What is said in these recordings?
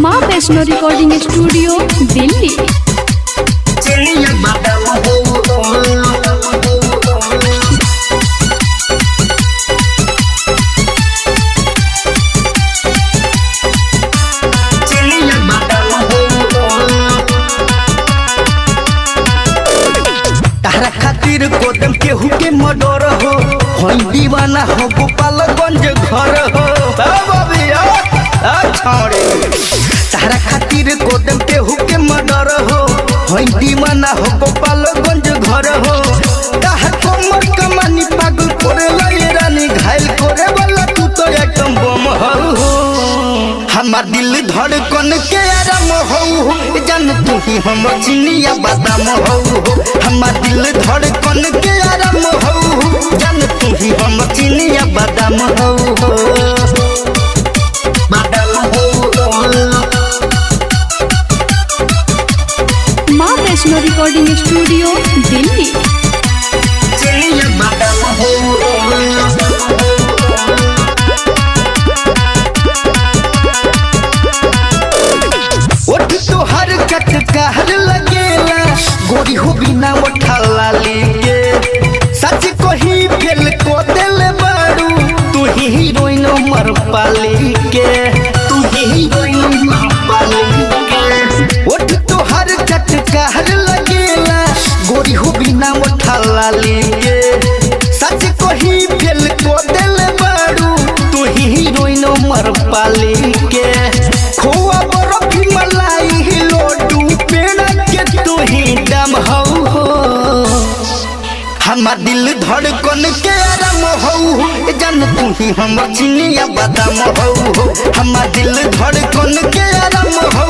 माँ Vaishno recording studio Delhi. तारा खातिर कोदम केहू के मडर हो, दीवाना हो गोपालगंज घर हो। तारा खातिर कोदम केहू के मडर हो, दीवाना हो गोपालगंज घर हो। कमर कमानी पागल करे लगे रानी, घायल करे वाला तू तो एकदम बम हो। हमार दिल धड़कन के आराम हो, जान तू ही हम चिनिया बादाम हो। हमार दिल धड़कन के आराम हो, जान तू ही हम चिनिया बादाम हो। बादाम हो माँ वैष्णो रिकॉर्डिंग स्टूडियो दिल्ली। चिनिया बादाम हो। कहर लगेला गोरी हो बिना उठाला लेके, सच कही फेल को दिल बारू, तू ही हीरोइन मर पाली के। तू ही हीरोइन मर पाली के। उठ तो हर कट कहर लगेला गोरी हो बिना उठाला लेके, सच कही फेल को दिल बारू, तू ही हीरोइन मर पाली के। खोआ बर्फ मलाई लोडू पेड़ा के तू ही दम हो। हमार दिल धड़कन के आराम हो, जान तू ही हम चिनिया बादाम हो। हमार दिल धड़कन के आराम हो,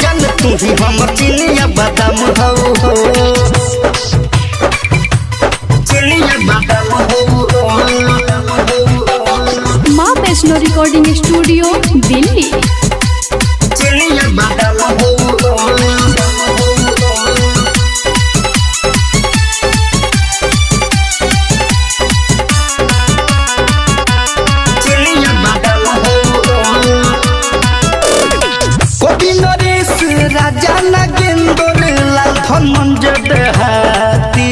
जान तू ही हम चिनिया बादाम हो। चिनिया बादाम हो। माँ वैष्णो रिकॉर्डिंग स्टूडियो दिल्ली। चिनिया बादाम हो। राजा नागेंद्र लाल धनंजय हाथी,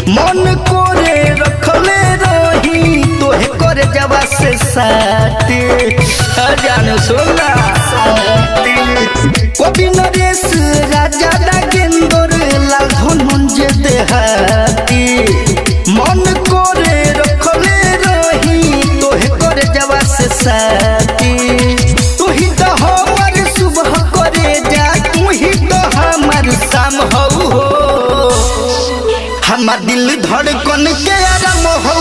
मन कोरे रखले रही तोहे करे जवा से साथी। जान सोना कवि नरेश राजा नागेंद्र लाल धनंजय हाथी, मन कोरे रखले रही तोहे करे जवा से साथी। तू ही तो हमर सुबह करे जा, तू ही तो हमर शाम हो। हमार दिल धड़कन के आराम हो,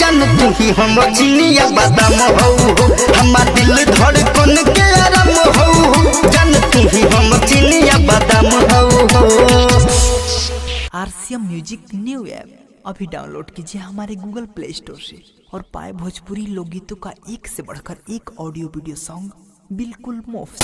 जान तू ही हम चिनिया बादाम हो। हमार दिल धड़कन के आराम हो, जान तू ही हम चिनिया बादाम हो। आरसीएम म्यूजिक न्यू ऐप अभी डाउनलोड कीजिए हमारे गूगल प्ले स्टोर से और पाए भोजपुरी लोकगीतों का एक से बढ़कर एक ऑडियो वीडियो सॉन्ग बिल्कुल मुफ्त।